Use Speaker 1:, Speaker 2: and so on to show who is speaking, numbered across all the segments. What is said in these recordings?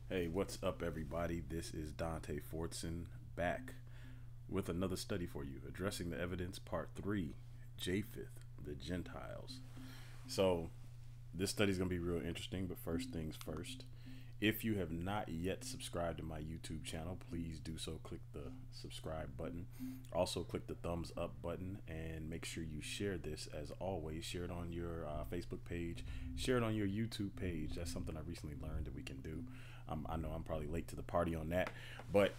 Speaker 1: Hey, what's up, everybody? This is Dante Fortson back with another study for you, addressing the evidence, part 3, Japheth, the Gentiles. So, this study is going to be real interesting, but first things first. If you have not yet subscribed to my YouTube channel, please do so. Click the subscribe button. Also, click the thumbs up button and make sure you share this. As always, share it on your Facebook page, share it on your YouTube page. That's something I recently learned that we can do. I know I'm probably late to the party on that, but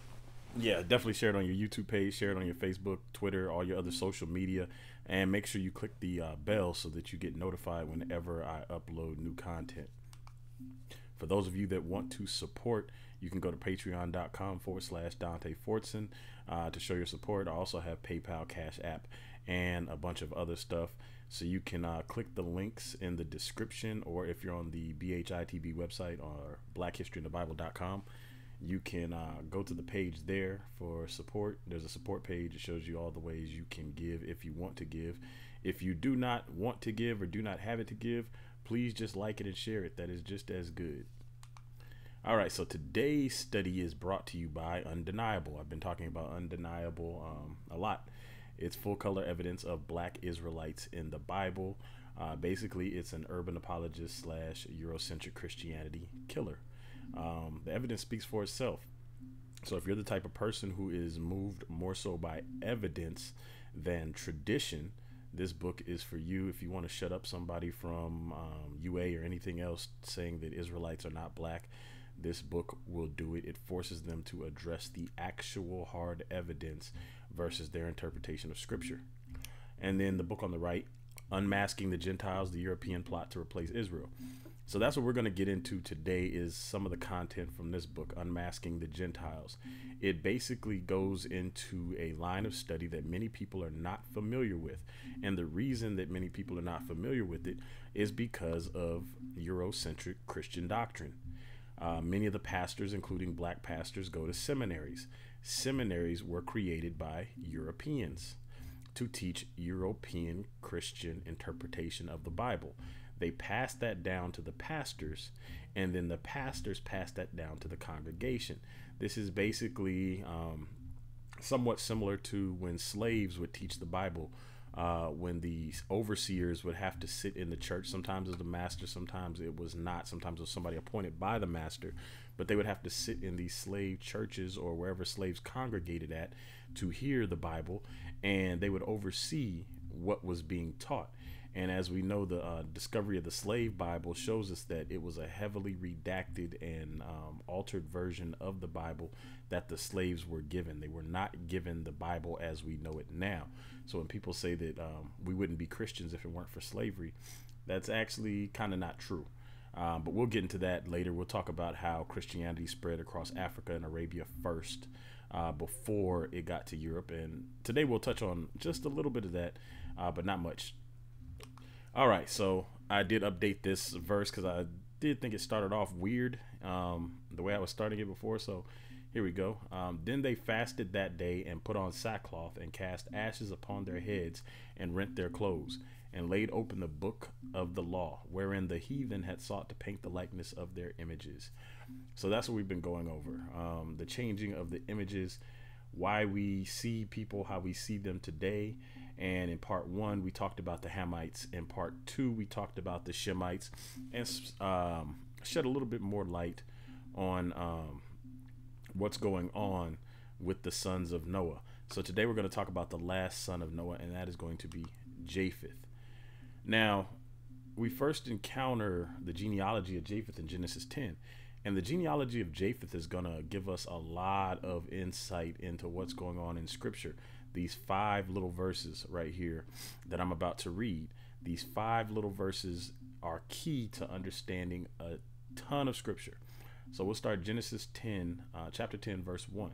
Speaker 1: yeah, definitely share it on your YouTube page, share it on your Facebook, Twitter, all your other social media, and make sure you click the bell so that you get notified whenever I upload new content. For those of you that want to support, you can go to patreon.com/Dante Fortson to show your support. I also have PayPal, Cash App, and a bunch of other stuff. So you can click the links in the description, or if you're on the BHITB website or blackhistoryinthebible.com, you can go to the page there for support. There's a support page. It shows you all the ways you can give if you want to give. If you do not want to give or do not have it to give, please just like it and share it. That is just as good. All right, so today's study is brought to you by Undeniable. I've been talking about Undeniable a lot. It's full color evidence of black Israelites in the Bible. Basically, it's an urban apologist / Eurocentric Christianity killer. The evidence speaks for itself. So if you're the type of person who is moved more so by evidence than tradition, this book is for you. If you want to shut up somebody from UA or anything else saying that Israelites are not black, this book will do it. It forces them to address the actual hard evidence versus their interpretation of scripture. And then the book on the right, Unmasking the Gentiles, the European Plot to Replace Israel. So that's what we're going to get into today, is some of the content from this book, Unmasking the Gentiles. It basically goes into a line of study that many people are not familiar with. And the reason that many people are not familiar with it is because of Eurocentric Christian doctrine. Many of the pastors, including black pastors, go to seminaries. Seminaries were created by Europeans to teach European Christian interpretation of the Bible. They passed that down to the pastors, and then the pastors passed that down to the congregation. This is basically somewhat similar to when slaves would teach the Bible. When the overseers would have to sit in the church, sometimes as the master, sometimes it was not, sometimes it was somebody appointed by the master, but they would have to sit in these slave churches or wherever slaves congregated at to hear the Bible, and they would oversee what was being taught. And as we know, the discovery of the slave Bible shows us that it was a heavily redacted and altered version of the Bible that the slaves were given. They were not given the Bible as we know it now. So when people say that we wouldn't be Christians if it weren't for slavery, that's actually kind of not true. But we'll get into that later. We'll talk about how Christianity spread across Africa and Arabia first before it got to Europe. And today we'll touch on just a little bit of that, but not much. All right, so I did update this verse because I did think it started off weird the way I was starting it before. So here we go. Then they fasted that day and put on sackcloth and cast ashes upon their heads and rent their clothes and laid open the book of the law, wherein the heathen had sought to paint the likeness of their images. So that's what we've been going over. The changing of the images, why we see people how we see them today. And in part 1, we talked about the Hamites. In part 2, we talked about the Shemites, and shed a little bit more light on what's going on with the sons of Noah. So today we're going to talk about the last son of Noah, and that is going to be Japheth. Now, we first encounter the genealogy of Japheth in Genesis 10. And the genealogy of Japheth is going to give us a lot of insight into what's going on in Scripture. These 5 little verses right here that I'm about to read, these 5 little verses are key to understanding a ton of Scripture. So we'll start Genesis 10, chapter 10, verse 1.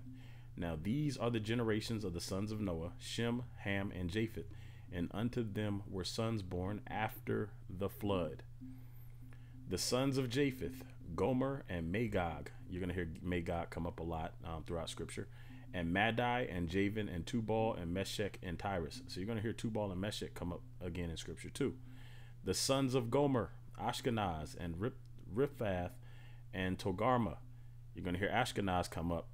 Speaker 1: Now these are the generations of the sons of Noah, Shem, Ham, and Japheth, and unto them were sons born after the flood. The sons of Japheth, Gomer and Magog. You're going to hear Magog come up a lot throughout Scripture. And Madai and Javan and Tubal and Meshech and Tyrus. So you're going to hear Tubal and Meshech come up again in Scripture too. The sons of Gomer, Ashkenaz and Riphath, and Togarmah. You're going to hear Ashkenaz come up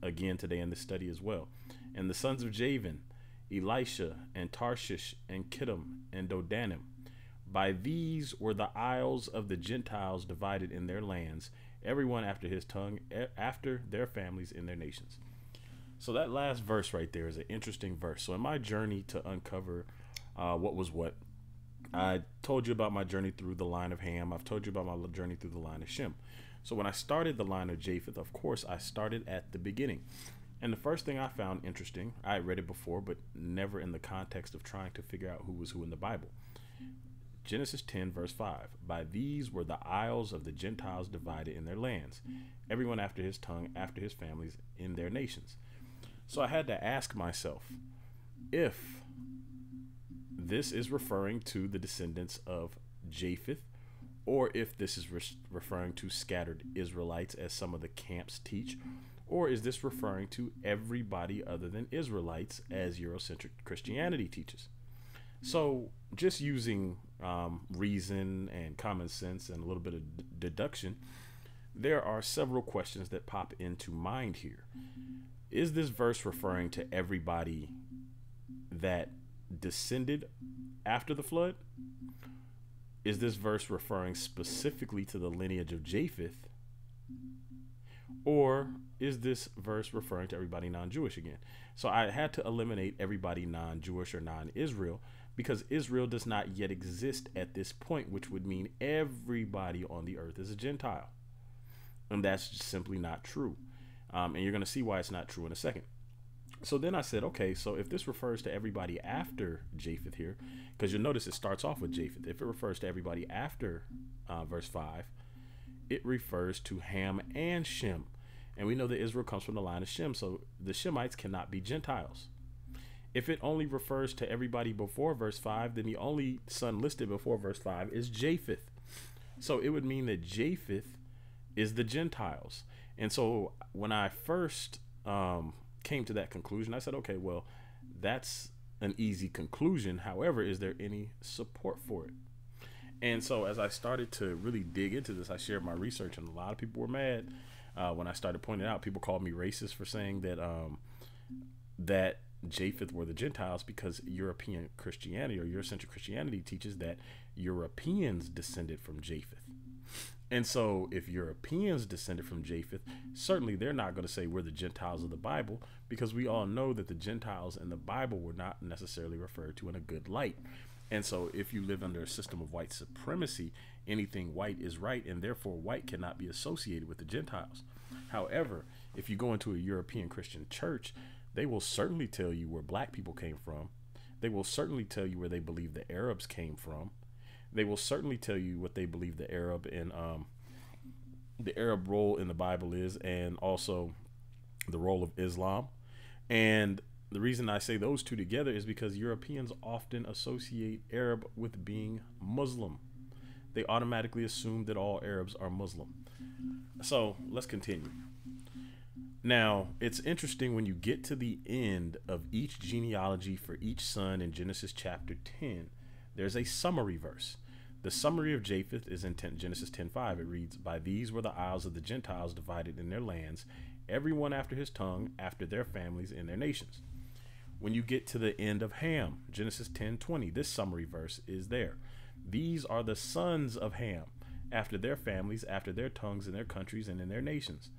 Speaker 1: again today in this study as well. And the sons of Javan, Elisha, and Tarshish, and Kittim, and Dodanim. By these were the isles of the Gentiles divided in their lands, everyone after his tongue, after their families in their nations. So that last verse right there is an interesting verse. So in my journey to uncover what was what, I told you about my journey through the line of Ham. I've told you about my journey through the line of Shem. So when I started the line of Japheth, of course, I started at the beginning. And the first thing I found interesting, I had read it before, but never in the context of trying to figure out who was who in the Bible. Genesis 10, verse 5. By these were the isles of the Gentiles divided in their lands, everyone after his tongue, after his families, in their nations. So I had to ask myself, if this is referring to the descendants of Japheth, or if this is referring to scattered Israelites, as some of the camps teach, or is this referring to everybody other than Israelites, as Eurocentric Christianity teaches? So just using reason and common sense and a little bit of deduction, there are several questions that pop into mind here. Is this verse referring to everybody that descended after the flood? Is this verse referring specifically to the lineage of Japheth? Or is this verse referring to everybody non-Jewish again? So I had to eliminate everybody non-Jewish or non-Israel, because Israel does not yet exist at this point, which would mean everybody on the earth is a Gentile. And that's just simply not true. And you're going to see why it's not true in a second. So then I said, okay, so if this refers to everybody after Japheth here, because you'll notice it starts off with Japheth. If it refers to everybody after verse 5, it refers to Ham and Shem. And we know that Israel comes from the line of Shem, so the Shemites cannot be Gentiles. If it only refers to everybody before verse 5, then the only son listed before verse 5 is Japheth. So it would mean that Japheth is the Gentiles. And so when I first came to that conclusion, I said, okay, well, that's an easy conclusion. However, is there any support for it? And so as I started to really dig into this, I shared my research, and a lot of people were mad when I started pointing out. People called me racist for saying that that Japheth were the Gentiles, because European Christianity or Eurocentric Christianity teaches that Europeans descended from Japheth. And so if Europeans descended from Japheth, certainly they're not going to say we're the Gentiles of the Bible, because we all know that the Gentiles in the Bible were not necessarily referred to in a good light. And so if you live under a system of white supremacy, anything white is right, and therefore white cannot be associated with the Gentiles. However, if you go into a European Christian church, they will certainly tell you where black people came from. They will certainly tell you where they believe the Arabs came from. They will certainly tell you what they believe the Arab and the Arab role in the Bible is, and also the role of Islam. And the reason I say those two together is because Europeans often associate Arab with being Muslim. They automatically assume that all Arabs are Muslim. So let's continue. Now, it's interesting when you get to the end of each genealogy for each son in Genesis chapter 10, there's a summary verse. The summary of Japheth is in Genesis 10:5. It reads, by these were the isles of the Gentiles divided in their lands, everyone after his tongue, after their families in their nations. When you get to the end of Ham, Genesis 10:20, this summary verse is there. These are the sons of Ham, after their families, after their tongues, in their countries, and in their nations.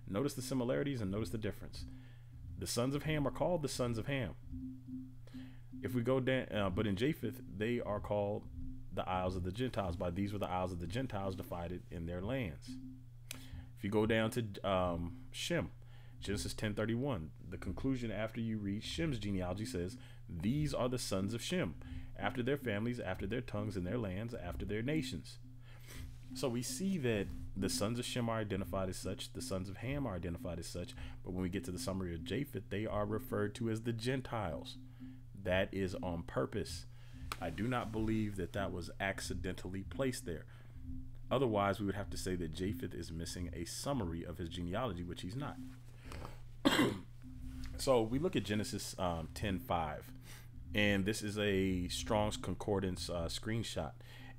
Speaker 1: Notice the similarities and notice the difference. The sons of Ham are called the sons of Ham. If we go down, but in Japheth, they are called the isles of the Gentiles. By these were the isles of the Gentiles divided in their lands. If you go down to Shem, Genesis 10:31, the conclusion after you read Shem's genealogy says, these are the sons of Shem, after their families, after their tongues, in their lands, after their nations. So we see that the sons of Shem are identified as such, the sons of Ham are identified as such, but when we get to the summary of Japheth, they are referred to as the Gentiles. That is on purpose. I do not believe that that was accidentally placed there. Otherwise, we would have to say that Japheth is missing a summary of his genealogy, which he's not. So we look at Genesis 10:5, and this is a Strong's Concordance screenshot.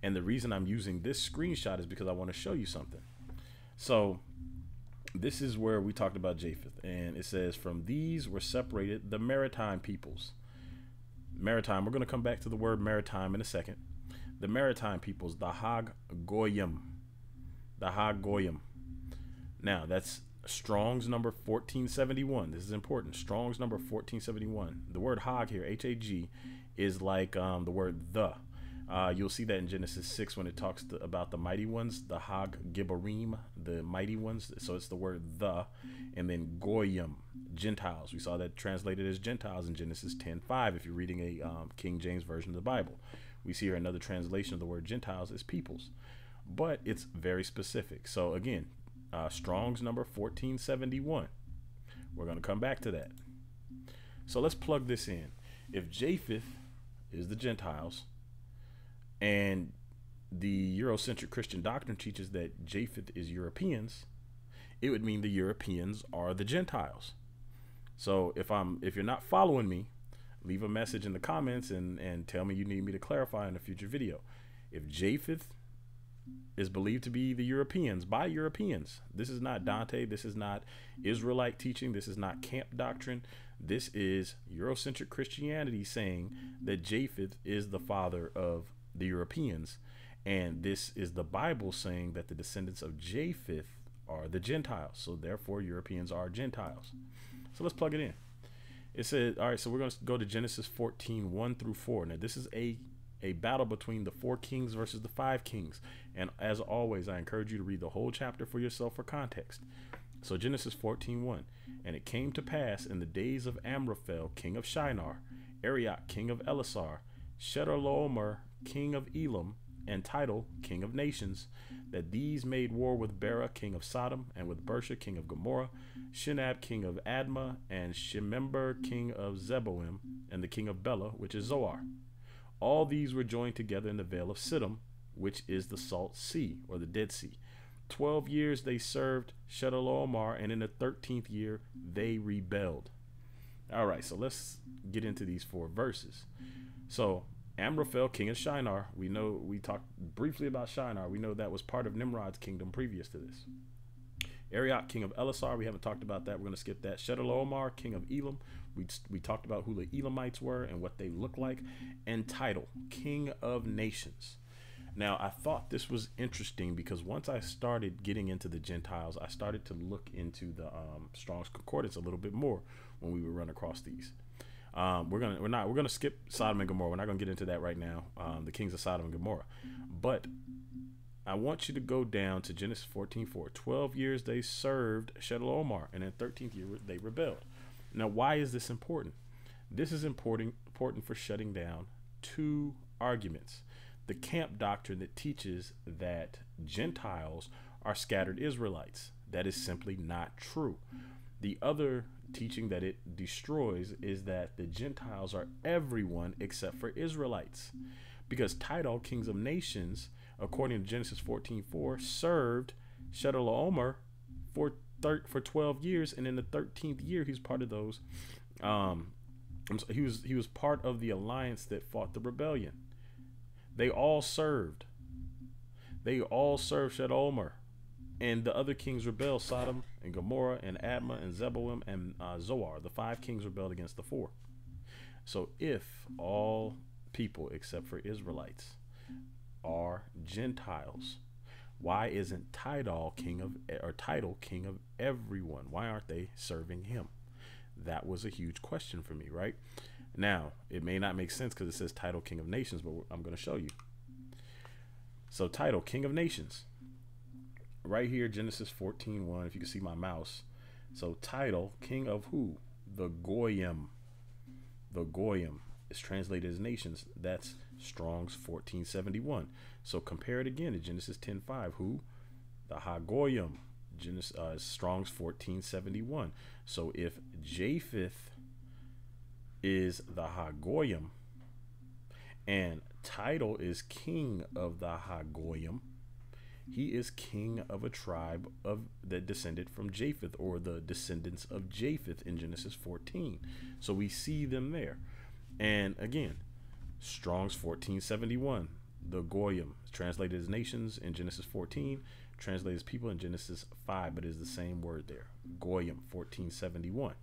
Speaker 1: And the reason I'm using this screenshot is because I want to show you something. So this is where we talked about Japheth, and it says, from these were separated the maritime peoples. Maritime, we're going to come back to the word maritime in a second. The maritime peoples, the HaGoyim. The HaGoyim. Now, that's Strong's number 1471. This is important. Strong's number 1471. The word Hag here, H-A-G, is like the word the. You'll see that in Genesis 6 when it talks about the mighty ones, the Hag Gibborim, the mighty ones. So it's the word the, and then Goyim, Gentiles. We saw that translated as Gentiles in Genesis 10:5 if you're reading a King James version of the Bible. We see here another translation of the word Gentiles as peoples, but it's very specific. So again, Strong's number 1471. We're going to come back to that. So let's plug this in. If Japheth is the Gentiles, and the Eurocentric Christian doctrine teaches that Japheth is Europeans, it would mean the Europeans are the Gentiles. So if you're not following me, leave a message in the comments and tell me you need me to clarify in a future video. If Japheth is believed to be the Europeans by Europeans, this is not Dante, this is not Israelite teaching, this is not camp doctrine. This is Eurocentric Christianity saying that Japheth is the father of the Europeans, and this is the Bible saying that the descendants of Japheth are the Gentiles, so therefore Europeans are Gentiles. So let's plug it in. It says, all right, so we're going to go to Genesis 14:1 through 4. Now this is a battle between the 4 kings versus the 5 kings, and as always I encourage you to read the whole chapter for yourself for context. So Genesis 14:1, and it came to pass in the days of Amraphel king of Shinar, Arioch king of Elasar, Chedorlaomer king of Elam, and Tidal king of nations, that these made war with Bera king of Sodom, and with Bersha king of Gomorrah, Shinab king of Admah, and Shemember king of Zeboim, and the king of Bela, which is Zoar. All these were joined together in the vale of Siddim, which is the salt sea, or the Dead Sea. 12 years they served Chedorlaomer, and in the 13th year they rebelled. All right, so let's get into these 4 verses. So Amraphel, king of Shinar, we talked briefly about Shinar. We know that was part of Nimrod's kingdom previous to this. Arioch, king of Elasar, we haven't talked about that. We're going to skip that. Chedorlaomer, king of Elam, we talked about who the Elamites were and what they look like. And Tidal, king of nations. Now, I thought this was interesting because once I started getting into the Gentiles, I started to look into the Strong's Concordance a little bit more when we would run across these. We're gonna skip Sodom and Gomorrah. We're not gonna get into that right now. The kings of Sodom and Gomorrah, but I want you to go down to Genesis 14:4. 12 years they served Chedorlaomer, and in 13th year they rebelled. Now, why is this important? This is important for shutting down 2 arguments. The camp doctrine that teaches that Gentiles are scattered Israelites. That is simply not true. The other teaching that it destroys is that the Gentiles are everyone except for Israelites, because Tidal, kings of nations, according to Genesis 14:4, served Chedorlaomer for 12 years, and in the 13th year he's part of those. He was part of the alliance that fought the rebellion. They all served Chedorlaomer. And the other kings rebelled, Sodom and Gomorrah and Admah and Zeboim and Zoar. The 5 kings rebelled against the 4. So if all people except for Israelites are Gentiles, why isn't Tidal king of everyone? Why aren't they serving him? That was a huge question for me, right? Now, it may not make sense because it says Tidal king of nations, but I'm going to show you. So Tidal king of nations. Right here, Genesis 14:1, if you can see my mouse. So Tidal, king of who? The Goyim. The Goyim is translated as nations. That's Strong's 1471. So compare it again to Genesis 10:5. Who? The HaGoyim. Strong's 1471. So if Japheth is the HaGoyim and Tidal is king of the HaGoyim, he is king of a tribe that descended from Japheth, or the descendants of Japheth in Genesis 14. So we see them there. And again, Strong's 1471. The Goyim, translated as nations in Genesis 14, translated as people in Genesis 5, but it is the same word there. Goyim, 1471.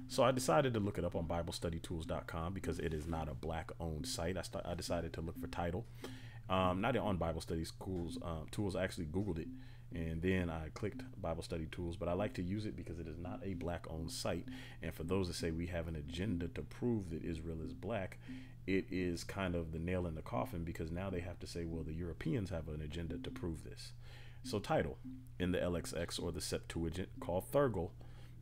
Speaker 1: So I decided to look it up on BibleStudyTools.com because it is not a black-owned site. I decided to look for Tidal. Not on Bible Study Tools. I actually Googled it, and then I clicked Bible Study Tools. But I like to use it because it is not a black-owned site. And for those that say we have an agenda to prove that Israel is black, it is kind of the nail in the coffin, because now they have to say, well, the Europeans have an agenda to prove this. So Tidal, in the LXX or the Septuagint, called Thurgle,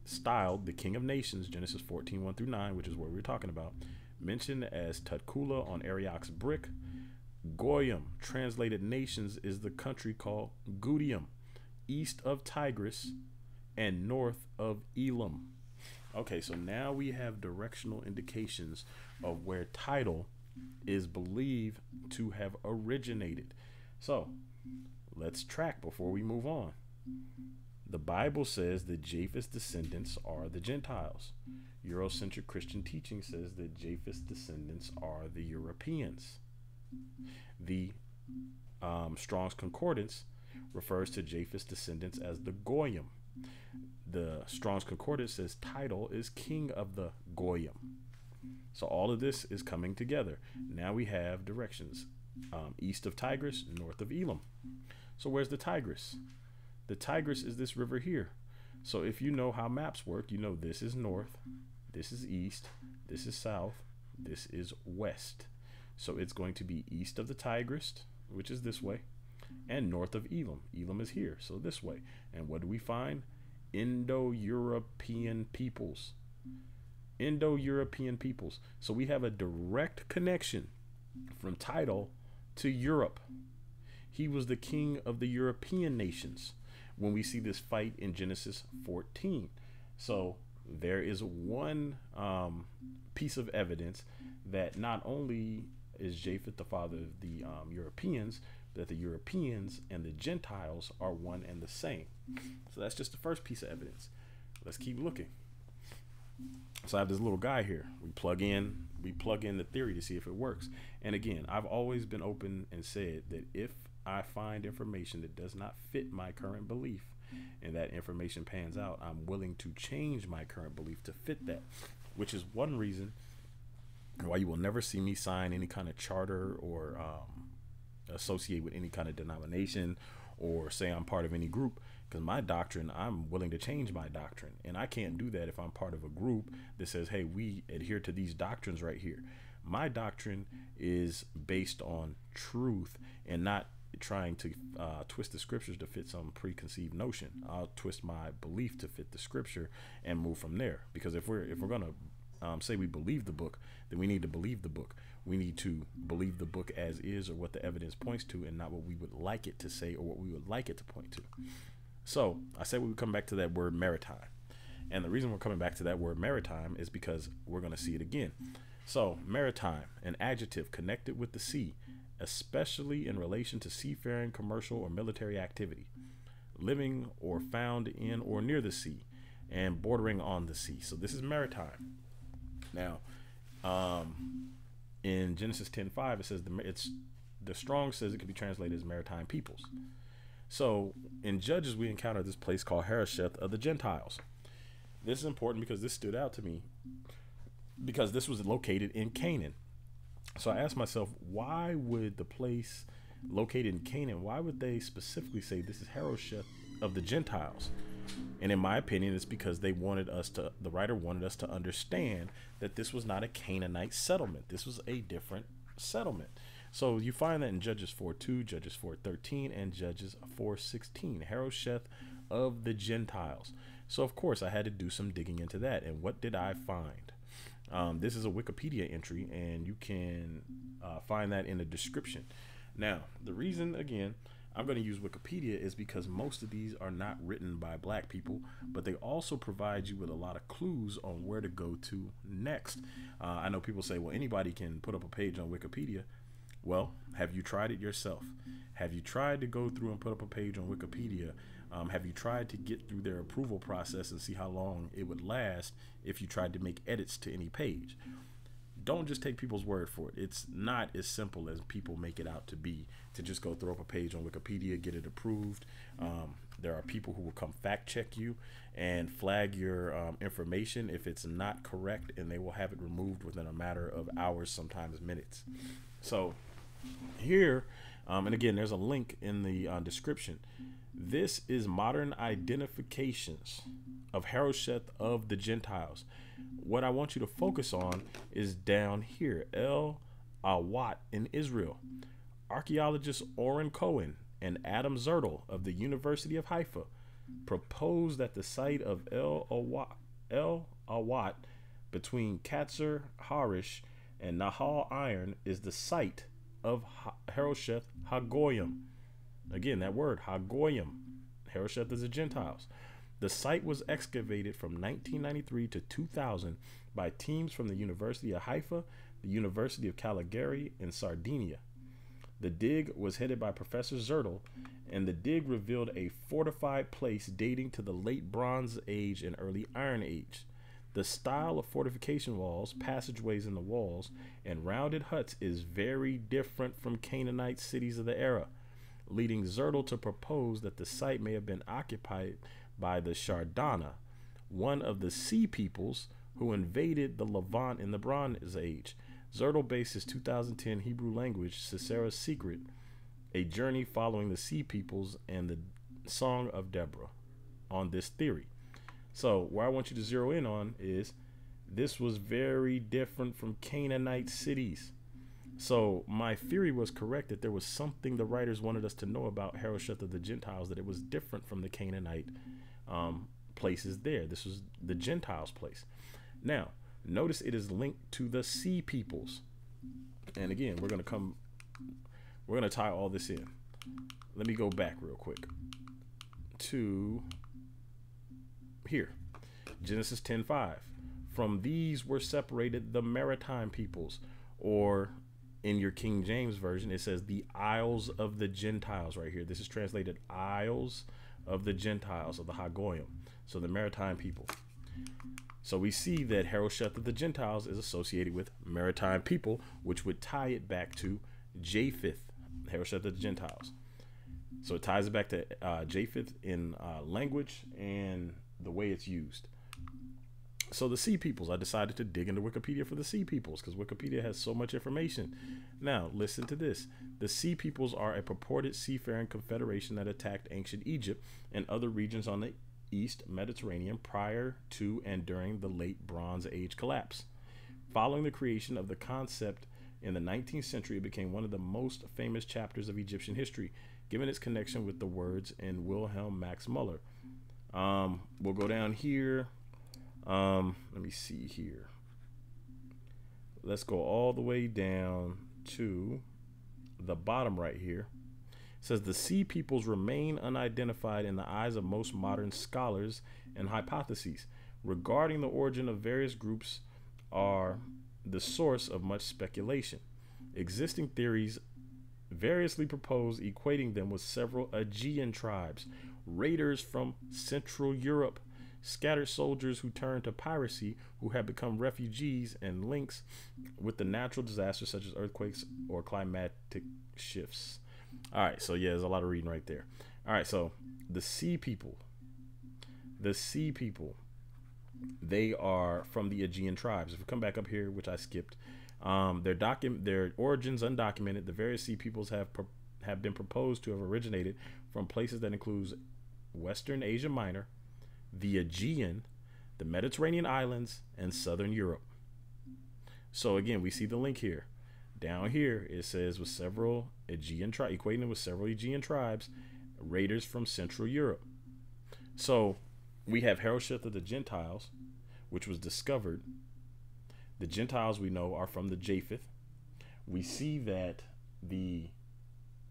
Speaker 1: styled the King of Nations, Genesis 14, 1 through 9, which is what we were talking about, mentioned as Tutkula on Arioch's brick. Goyim, translated nations, is the country called Gudium, east of Tigris and north of Elam. Okay, so now we have directional indications of where Tidal is believed to have originated. So let's track before we move on. The Bible says that Japheth's descendants are the Gentiles. Eurocentric Christian teaching says that Japheth's descendants are the Europeans. The Strong's Concordance refers to Japheth's descendants as the Goyim. The Strong's Concordance says Tidal is king of the Goyim. So all of this is coming together. Now we have directions. East of Tigris, north of Elam. So where's the Tigris? The Tigris is this river here. So if you know how maps work, you know this is north, this is east, this is south, this is west. So it's going to be east of the Tigris, which is this way, and north of Elam. Elam is here, so this way. And what do we find? Indo-European peoples. Indo-European peoples. So we have a direct connection from Tidal to Europe. He was the king of the European nations when we see this fight in Genesis 14. So there is one piece of evidence that not only is Japheth the father of the Europeans, that the Europeans and the Gentiles are one and the same. So that's just the first piece of evidence. Let's keep looking. So I have this little guy here. We plug in the theory to see if it works. And again, I've always been open and said that if I find information that does not fit my current belief and that information pans out, I'm willing to change my current belief to fit that, which is one reason why you will never see me sign any kind of charter or associate with any kind of denomination or say I'm part of any group, because my doctrine, I'm willing to change my doctrine, and I can't do that if I'm part of a group that says, hey, we adhere to these doctrines right here. My doctrine is based on truth and not trying to twist the scriptures to fit some preconceived notion. I'll twist my belief to fit the scripture and move from there, because if we're gonna say we believe the book, then we need to believe the book. We need to believe the book as is, or what the evidence points to, and not what we would like it to say or what we would like it to point to. So I said we would come back to that word maritime, and the reason we're coming back to that word maritime is because we're going to see it again. So maritime, an adjective connected with the sea, especially in relation to seafaring, commercial, or military activity, living or found in or near the sea, and bordering on the sea. So this is maritime. Now, in Genesis 10:5, it says the Strong says it could be translated as maritime peoples. So in Judges, we encounter this place called Harosheth of the Gentiles. This is important because this stood out to me, because this was located in Canaan. So I asked myself, why would the place located in Canaan, why would they specifically say this is Harosheth of the Gentiles? And in my opinion, it's because the writer wanted us to understand that this was not a Canaanite settlement. This was a different settlement. So you find that in Judges 4:2, Judges 4:13, and Judges 4:16, Harosheth of the Gentiles. So of course I had to do some digging into that. And what did I find? This is a Wikipedia entry, and you can find that in the description. Now, the reason, again, I'm going to use Wikipedia is because most of these are not written by black people, but they also provide you with a lot of clues on where to go to next. I know people say, well, anybody can put up a page on Wikipedia. Well, have you tried it yourself? Have you tried to go through and put up a page on Wikipedia? Have you tried to get through their approval process and see how long it would last if you tried to make edits to any page? don't just take people's word for it. It's not as simple as people make it out to be, to just go throw up a page on Wikipedia, get it approved. There are people who will come fact check you and flag your information if it's not correct, and they will have it removed within a matter of hours, sometimes minutes. So here, and again, there's a link in the description. This is modern identifications of Harosheth of the Gentiles. What I want you to focus on is down here, El Awat in Israel. Archaeologists Oren Cohen and Adam Zertel of the University of Haifa proposed that the site of El Awat between Katzer Harish and Nahal Iron is the site of Harosheth HaGoyim. Again, that word, HaGoyim. Harosheth is the Gentiles. The site was excavated from 1993 to 2000 by teams from the University of Haifa, the University of Cagliari, and Sardinia. The dig was headed by Professor Zertel, and the dig revealed a fortified place dating to the late Bronze Age and early Iron Age. The style of fortification walls, passageways in the walls, and rounded huts is very different from Canaanite cities of the era, leading Zertel to propose that the site may have been occupied by the Shardana, one of the sea peoples who invaded the Levant in the Bronze Age. Zertel based his 2010 Hebrew language, Sisera's Secret, a journey following the sea peoples and the Song of Deborah, on this theory. So where I want you to zero in on is this was very different from Canaanite cities. So my theory was correct, that there was something the writers wanted us to know about Harosheth of the Gentiles, that it was different from the Canaanite places there. This was the Gentiles' place. Now, notice it is linked to the sea peoples. And again, we're going to tie all this in. Let me go back real quick to here. Genesis 10:5. From these were separated the maritime peoples, or in your King James version, it says the Isles of the Gentiles right here. This is translated Isles of the Gentiles, of the Hagoyim. So the maritime people. So we see that Harosheth of the Gentiles is associated with maritime people, which would tie it back to Japheth, Harosheth of the Gentiles. So it ties it back to Japheth in language and the way it's used. So the sea peoples, I decided to dig into Wikipedia for the sea peoples because Wikipedia has so much information. Now, listen to this. The sea peoples are a purported seafaring confederation that attacked ancient Egypt and other regions on the East Mediterranean prior to and during the late Bronze Age collapse. Following the creation of the concept in the 19th century, it became one of the most famous chapters of Egyptian history, given its connection with the words in Wilhelm Max Muller. We'll go down here. Let me see here. Let's go all the way down to the bottom right here. It says the sea peoples remain unidentified in the eyes of most modern scholars, and hypotheses regarding the origin of various groups are the source of much speculation. Existing theories variously propose equating them with several Aegean tribes, raiders from Central Europe, scattered soldiers who turned to piracy, who had become refugees, and links with the natural disasters such as earthquakes or climatic shifts. All right, so yeah, there's a lot of reading right there. All right, so the sea people, they are from the Aegean tribes. If we come back up here, which I skipped, their origins undocumented. The various sea peoples have been proposed to have originated from places that includes Western Asia Minor, the Aegean, the Mediterranean islands, and Southern Europe. So again, we see the link here. Down here, it says with several Aegean tribes, equating them with several Aegean tribes, raiders from Central Europe. So we have Harosheth of the Gentiles, which was discovered. The Gentiles we know are from the Japheth. We see that the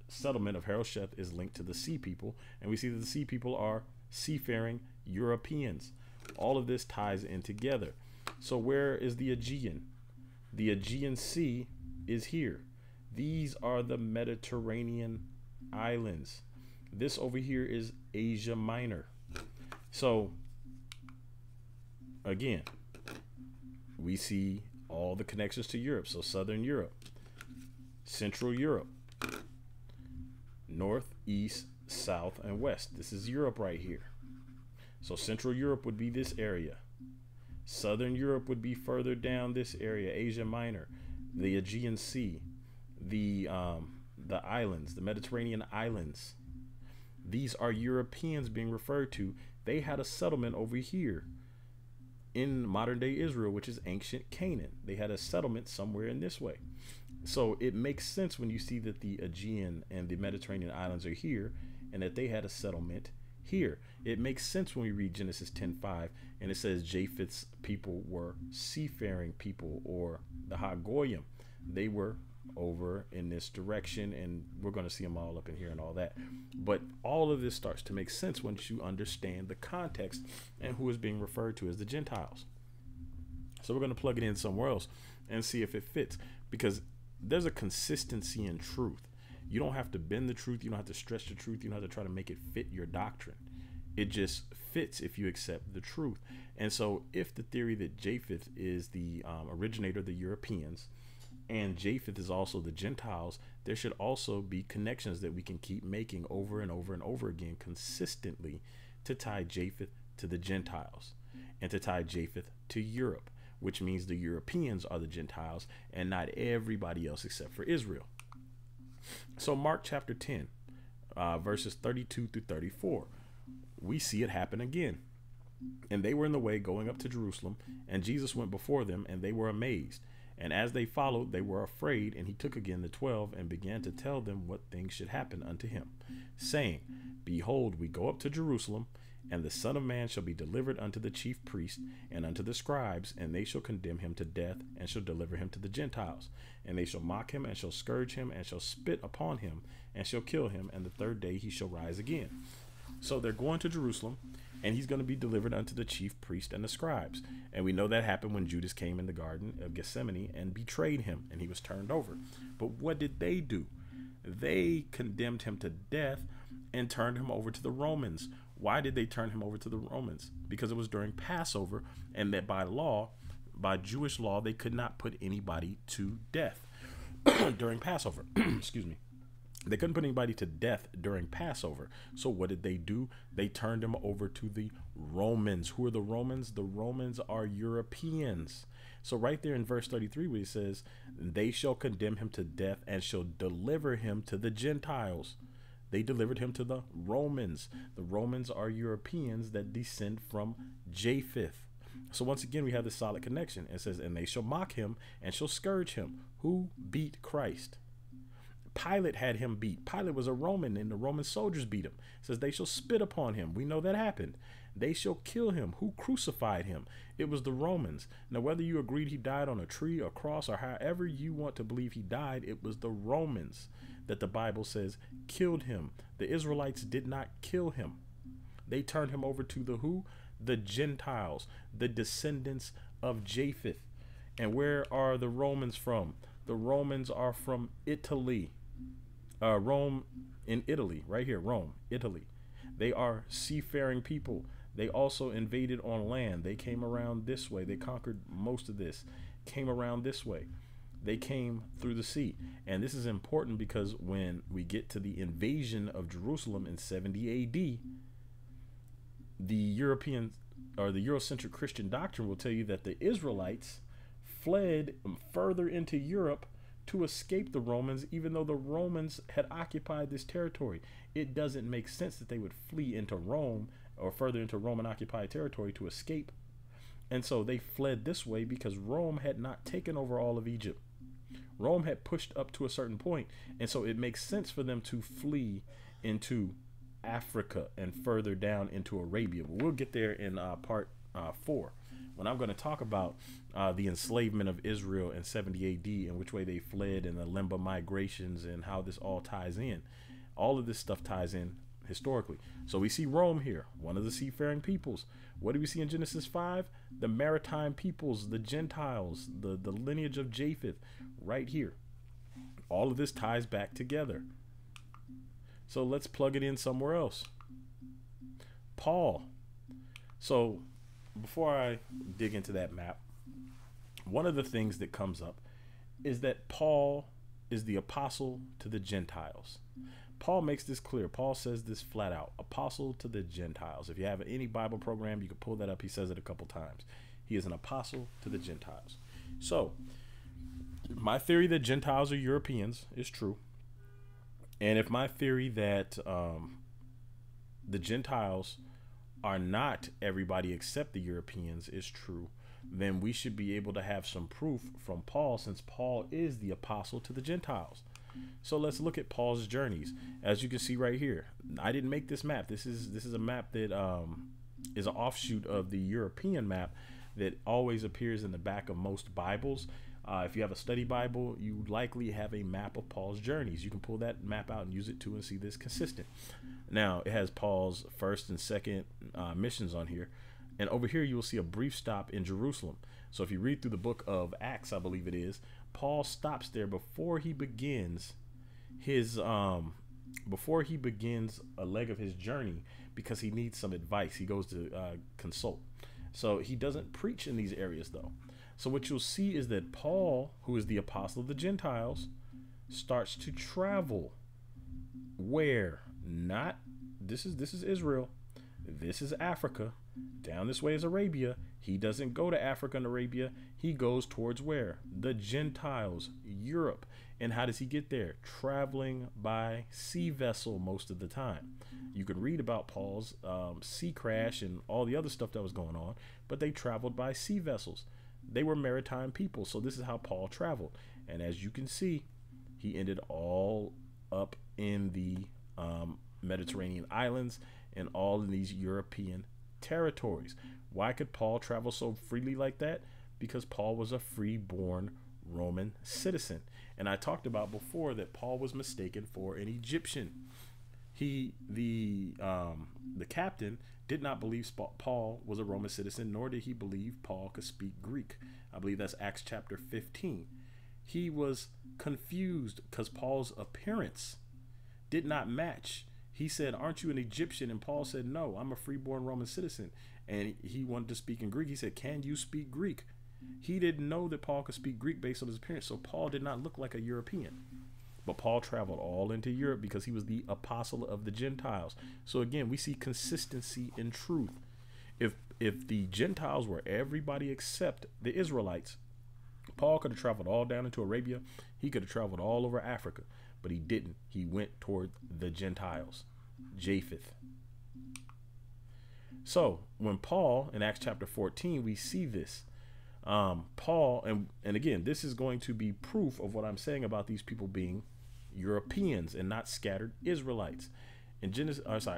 Speaker 1: settlement of Harosheth is linked to the sea people, and we see that the sea people are seafaring Europeans. All of this ties in together. So where is the Aegean? The Aegean Sea is here. These are the Mediterranean islands. This over here is Asia Minor. So again, we see all the connections to Europe. So Southern Europe, Central Europe, North, East, South, and West. This is Europe right here. So Central Europe would be this area. Southern Europe would be further down this area, Asia Minor, the Aegean Sea, the islands, the Mediterranean islands. These are Europeans being referred to. They had a settlement over here in modern day Israel, which is ancient Canaan. They had a settlement somewhere in this way. So it makes sense when you see that the Aegean and the Mediterranean islands are here and that they had a settlement here. It makes sense when we read Genesis 10:5 and it says Japheth's people were seafaring people, or the HaGoyim. They were over in this direction, and we're going to see them all up in here and all that. But all of this starts to make sense once you understand the context and who is being referred to as the Gentiles. So we're going to plug it in somewhere else and see if it fits, because there's a consistency in truth. You don't have to bend the truth. You don't have to stretch the truth. You don't have to try to make it fit your doctrine. It just fits if you accept the truth. And so if the theory that Japheth is the originator of the Europeans, and Japheth is also the Gentiles, there should also be connections that we can keep making over and over and over again consistently to tie Japheth to the Gentiles and to tie Japheth to Europe, which means the Europeans are the Gentiles and not everybody else except for Israel. So Mark chapter 10, verses 32 through 34, we see it happen again. And they were in the way going up to Jerusalem, and Jesus went before them, and they were amazed. And as they followed, they were afraid, and he took again the 12 and began to tell them what things should happen unto him, saying, Behold, we go up to Jerusalem, and the Son of Man shall be delivered unto the chief priests and unto the scribes, and they shall condemn him to death, and shall deliver him to the Gentiles. And they shall mock him, and shall scourge him, and shall spit upon him, and shall kill him, and the third day he shall rise again. So they're going to Jerusalem, and he's going to be delivered unto the chief priest and the scribes. And we know that happened when Judas came in the Garden of Gethsemane and betrayed him, and he was turned over. But what did they do? They condemned him to death and turned him over to the Romans. Why did they turn him over to the Romans? Because it was during Passover, and that by law, by Jewish law, they could not put anybody to death during Passover. Excuse me. They couldn't put anybody to death during Passover. So what did they do? They turned him over to the Romans. Who are the Romans? The Romans are Europeans. So right there in verse 33, where he says, they shall condemn him to death and shall deliver him to the Gentiles. They delivered him to the Romans. The Romans are Europeans that descend from Japheth. So once again, we have this solid connection. It says, and they shall mock him and shall scourge him. Who beat Christ? Pilate had him beat. Pilate was a Roman, and the Roman soldiers beat him. It says they shall spit upon him. We know that happened. They shall kill him. Who crucified him? It was the Romans. Now, whether you agreed he died on a tree, a cross, or however you want to believe he died, it was the Romans that the Bible says killed him. The Israelites did not kill him. They turned him over to the who? The Gentiles, the descendants of Japheth. And where are the Romans from? The Romans are from Italy. Rome in Italy, right here, Rome, Italy. They are seafaring people. They also invaded on land. They came around this way. They conquered most of this, came around this way. They came through the sea. And this is important because when we get to the invasion of Jerusalem in 70 AD, the European or the Eurocentric Christian doctrine will tell you that the Israelites fled further into Europe to escape the Romans, even though the Romans had occupied this territory. It doesn't make sense that they would flee into Rome or further into Roman occupied territory to escape. And so they fled this way because Rome had not taken over all of Egypt. Rome had pushed up to a certain point, and so it makes sense for them to flee into Africa and further down into Arabia. But we'll get there in part 4. When I'm going to talk about the enslavement of Israel in 70 AD and which way they fled and the Limba migrations and how this all ties in. All of this stuff ties in historically. So we see Rome here, one of the seafaring peoples. What do we see in Genesis 5? The maritime peoples, the Gentiles, the lineage of Japheth right here. All of this ties back together. So let's plug it in somewhere else. Paul. So before I dig into that map, one of the things that comes up is that Paul is the apostle to the Gentiles. Paul makes this clear. Paul says this flat out, apostle to the Gentiles. If you have any Bible program, you can pull that up. He says it a couple times. He is an apostle to the Gentiles. So my theory that Gentiles are Europeans is true. And if my theory that the Gentiles are not everybody except the Europeans is true, then we should be able to have some proof from Paul, since Paul is the apostle to the Gentiles. So let's look at Paul's journeys. As you can see right here, I didn't make this map. This is a map that is an offshoot of the European map that always appears in the back of most Bibles. If you have a study Bible, you likely have a map of Paul's journeys. You can pull that map out and use it too and see this consistent. Now, it has Paul's first and second missions on here. And over here, you will see a brief stop in Jerusalem. So if you read through the book of Acts, I believe it is, Paul stops there before he begins his before he begins a leg of his journey, because he needs some advice. He goes to consult. So he doesn't preach in these areas, though. So what you'll see is that Paul, who is the apostle of the Gentiles, starts to travel. Where? Not this is Israel. This is Africa. Down this way is Arabia. He doesn't go to Africa and Arabia. He goes towards where? The Gentiles, Europe. And how does he get there? Traveling by sea vessel most of the time. You can read about Paul's sea crash and all the other stuff that was going on, but they traveled by sea vessels. They were maritime people. So this is how Paul traveled. And as you can see, he ended all up in the Mediterranean islands and all in these European territories. Why could Paul travel so freely like that? Because Paul was a free-born Roman citizen. And I talked about before that Paul was mistaken for an Egyptian. The captain did not believe Paul was a Roman citizen, nor did he believe Paul could speak Greek. I believe that's Acts chapter 15. He was confused because Paul's appearance did not match. He said, "Aren't you an Egyptian?" And Paul said, "No, I'm a freeborn Roman citizen." And he wanted to speak in Greek. He said, "Can you speak Greek?" He didn't know that Paul could speak Greek based on his appearance. So Paul did not look like a European. But Paul traveled all into Europe because he was the apostle of the Gentiles. So again, we see consistency in truth. If the Gentiles were everybody except the Israelites, Paul could have traveled all down into Arabia. He could have traveled all over Africa, but he didn't. He went toward the Gentiles, Japheth. So when Paul, in Acts chapter 14, we see this. Paul, and again, this is going to be proof of what I'm saying about these people being Europeans and not scattered Israelites. In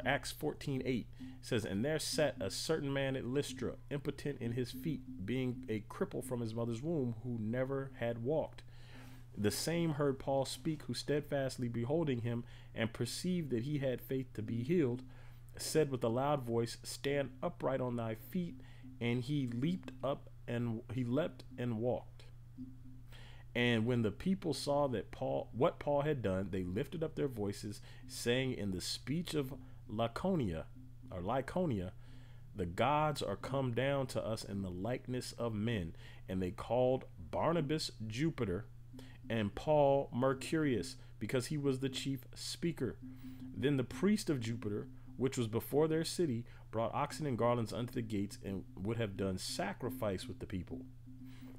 Speaker 1: Acts 14:8 says, "And there sat a certain man at Lystra, impotent in his feet, being a cripple from his mother's womb, who never had walked. The same heard Paul speak, who steadfastly beholding him, and perceived that he had faith to be healed, said with a loud voice, Stand upright on thy feet. And he leaped up, and he leapt and walked. And when the people saw that what Paul had done, they lifted up their voices, saying in the speech of Lycaonia, the gods are come down to us in the likeness of men. And they called Barnabas Jupiter, and Paul Mercurius, because he was the chief speaker. Then the priest of Jupiter, which was before their city, brought oxen and garlands unto the gates, and would have done sacrifice with the people.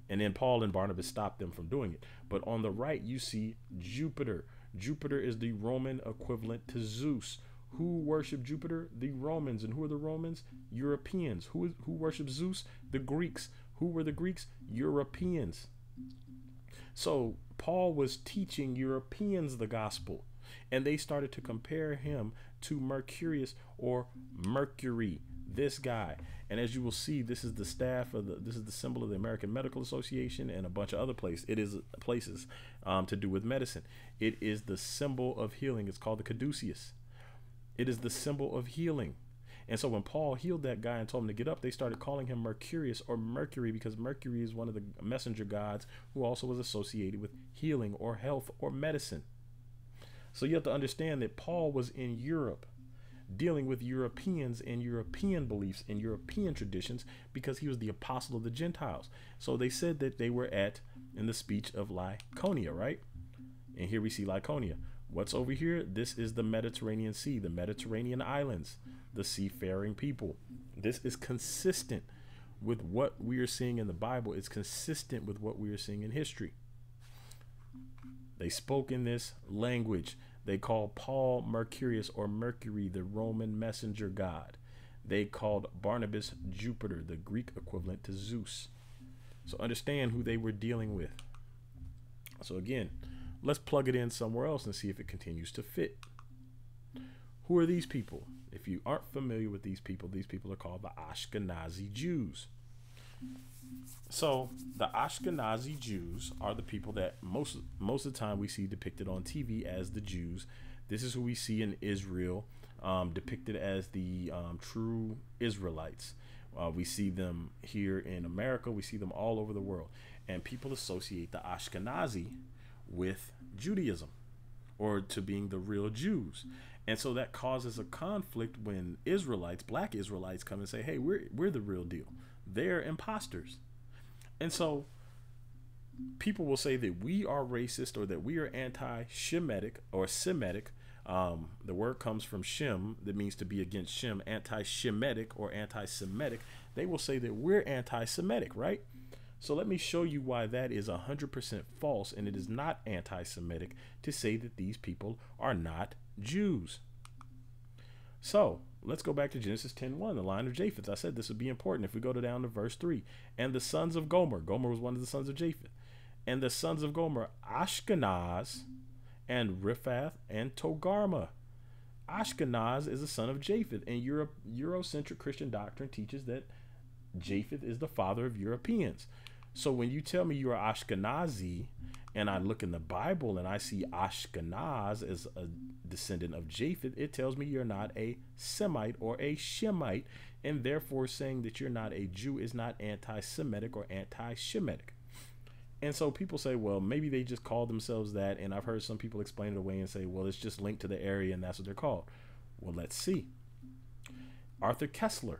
Speaker 1: And then Paul and Barnabas stopped them from doing it. But on the right, you see Jupiter. Jupiter is the Roman equivalent to Zeus. Who worship Jupiter? The Romans. And who are the Romans? Europeans. Who worship Zeus? The Greeks. Who were the Greeks? Europeans. So Paul was teaching Europeans the gospel, and they started to compare him to Mercurius, or Mercury, this guy. And as you will see, this is the staff of this is the symbol of the American Medical Association and a bunch of other places. It is places to do with medicine. It is the symbol of healing. It's called the caduceus. It is the symbol of healing. And so when Paul healed that guy and told him to get up, they started calling him Mercurius, or Mercury, because Mercury is one of the messenger gods who also was associated with healing or health or medicine. So you have to understand that Paul was in Europe. dealing with Europeans and European beliefs and European traditions, because he was the apostle of the Gentiles. So they said that they were in the speech of Laconia, right? And here we see Laconia. What's over here? This is the Mediterranean Sea, the Mediterranean islands, the seafaring people. This is consistent with what we are seeing in the Bible. It's consistent with what we are seeing in history. They spoke in this language. They called Paul Mercurius, or Mercury, the Roman messenger god. They called Barnabas Jupiter, the Greek equivalent to Zeus. So understand who they were dealing with. So again, let's plug it in somewhere else and see if it continues to fit. Who are these people? If you aren't familiar with these people are called the Ashkenazi Jews. So the Ashkenazi Jews are the people that most of the time we see depicted on TV as the Jews. This is who we see in Israel, depicted as the true Israelites. We see them here in America. We see them all over the world. And people associate the Ashkenazi with Judaism, or to being the real Jews. And so that causes a conflict when Israelites, black Israelites, come and say, hey, we're the real deal. They're imposters. And so people will say that we are racist, or that we are anti-Shemitic or Semitic. The word comes from Shem, that means to be against Shem, anti-Shemitic or anti-Semitic. They will say that we're anti-Semitic, right? So let me show you why that is 100% false, and it is not anti-Semitic to say that these people are not Jews. So let's go back to Genesis 10:1, the line of Japheth. I said this would be important. If we go down to verse 3, and the sons of Gomer was one of the sons of Japheth, and the sons of Gomer, Ashkenaz, and Riphath, and Togarmah. Ashkenaz is the son of Japheth, and Eurocentric Christian doctrine teaches that Japheth is the father of Europeans. So when you tell me you are Ashkenazi, and I look in the Bible and I see Ashkenaz as a descendant of Japheth, it tells me you're not a Semite or a Shemite, and therefore saying that you're not a Jew is not anti-Semitic or anti-Shemitic. And so people say, well, maybe they just call themselves that, and I've heard some people explain it away and say, well, it's just linked to the area and that's what they're called. Well, let's see. Arthur Koestler,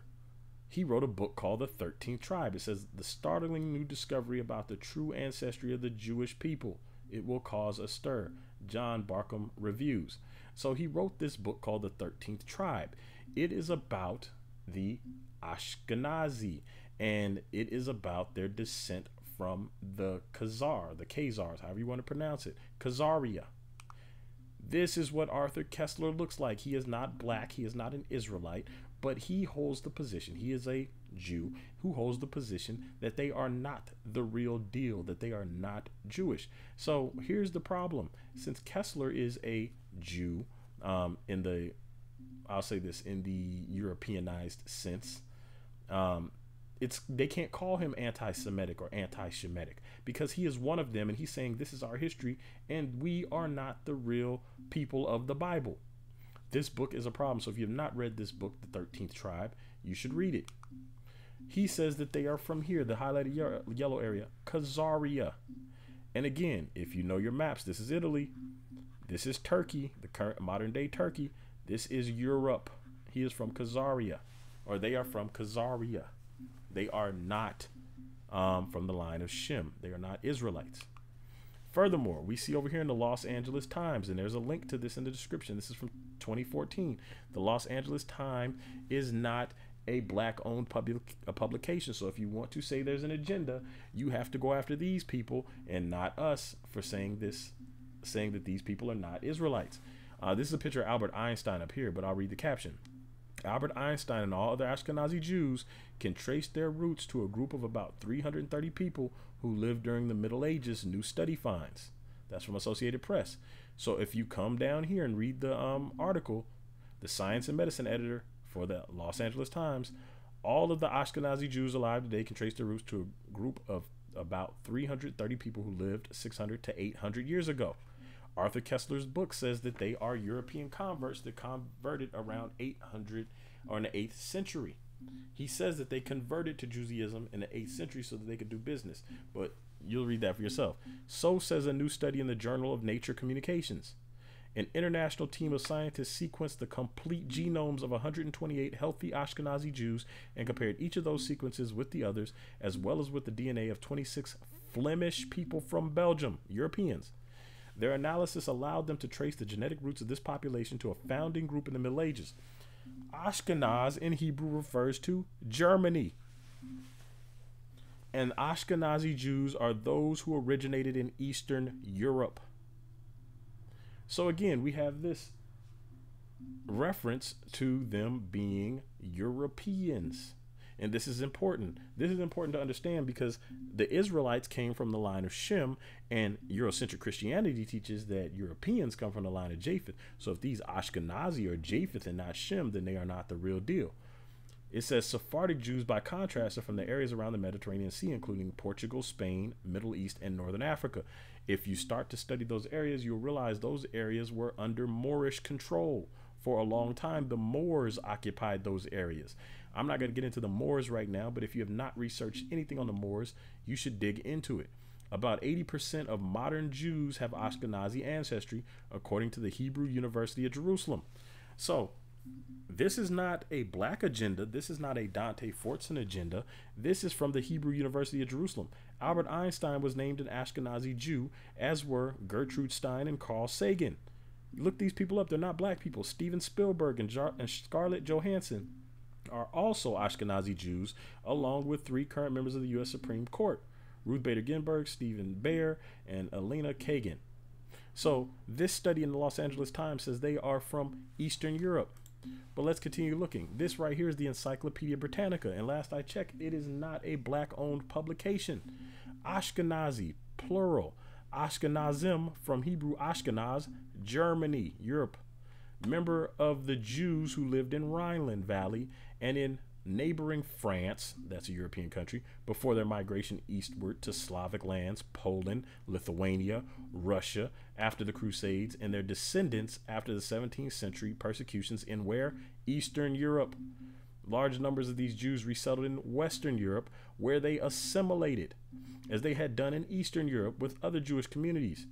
Speaker 1: he wrote a book called The 13th Tribe. It says, the startling new discovery about the true ancestry of the Jewish people. It will cause a stir. John Barkham Reviews. So he wrote this book called The 13th Tribe. It is about the Ashkenazi, and it is about their descent from the Khazars, however you want to pronounce it, Khazaria. This is what Arthur Koestler looks like. He is not black. He is not an Israelite, but he holds the position. He is a Jew who holds the position that they are not the real deal, that they are not Jewish. So here's the problem. Since Koestler is a Jew in the Europeanized sense, they can't call him anti-Semitic or anti-Shemitic, because he is one of them, and he's saying this is our history and we are not the real people of the Bible. This book is a problem. So if you have not read this book, The 13th Tribe, you should read it. He says that they are from here, the highlighted yellow area, Khazaria. And again, if you know your maps, this is Italy. This is Turkey, the current modern day Turkey. This is Europe. He is from Khazaria, or they are from Khazaria. They are not from the line of Shem. They are not Israelites. Furthermore, we see over here in the Los Angeles Times, and there's a link to this in the description. This is from 2014. The Los Angeles Times is not a black-owned publication. So if you want to say there's an agenda, you have to go after these people and not us for saying that these people are not Israelites. This is a picture of Albert Einstein up here, but I'll read the caption. Albert Einstein and all other Ashkenazi Jews can trace their roots to a group of about 330 people who lived during the Middle Ages, new study finds. That's from Associated Press. So if you come down here and read the article, the Science and Medicine editor for the Los Angeles Times, all of the Ashkenazi Jews alive today can trace their roots to a group of about 330 people who lived 600 to 800 years ago. Arthur Koestler's book says that they are European converts that converted around 800 or in the 8th century. He says that they converted to Judaism in the 8th century so that they could do business, but you'll read that for yourself. So says a new study in the Journal of Nature Communications. An international team of scientists sequenced the complete genomes of 128 healthy Ashkenazi Jews and compared each of those sequences with the others, as well as with the DNA of 26 Flemish people from Belgium, Europeans. Their analysis allowed them to trace the genetic roots of this population to a founding group in the Middle Ages. Ashkenaz in Hebrew refers to Germany. And Ashkenazi Jews are those who originated in Eastern Europe. So again, we have this reference to them being Europeans. And this is important. This is important to understand because the Israelites came from the line of Shem, and Eurocentric Christianity teaches that Europeans come from the line of Japheth. So if these Ashkenazi are Japheth and not Shem, then they are not the real deal. It says Sephardic Jews, by contrast, are from the areas around the Mediterranean Sea, including Portugal, Spain, Middle East, and Northern Africa. If you start to study those areas, you'll realize those areas were under Moorish control. For a long time, the Moors occupied those areas. I'm not going to get into the Moors right now, but if you have not researched anything on the Moors, you should dig into it. About 80% of modern Jews have Ashkenazi ancestry, according to the Hebrew University of Jerusalem. So, this is not a black agenda. This is not a Dante Fortson agenda. This is from the Hebrew University of Jerusalem. Albert Einstein was named an Ashkenazi Jew, as were Gertrude Stein and Carl Sagan. Look these people up. They're not black people. Steven Spielberg and Scarlett Johansson are also Ashkenazi Jews, along with 3 current members of the U.S. Supreme Court: Ruth Bader Ginsburg, Stephen Baer, and Elena Kagan. So this study in the Los Angeles Times says they are from Eastern Europe. But let's continue looking. This right here is the Encyclopedia Britannica, and last I checked, it is not a black-owned publication. Ashkenazi, plural. Ashkenazim, from Hebrew Ashkenaz, Germany, Europe. Member of the Jews who lived in Rhineland Valley and in neighboring France, that's a European country, before their migration eastward to Slavic lands, Poland, Lithuania, Russia, after the Crusades, and their descendants after the 17th century persecutions in where? Eastern Europe. Large numbers of these Jews resettled in Western Europe, where they assimilated, as they had done in Eastern Europe with other Jewish communities.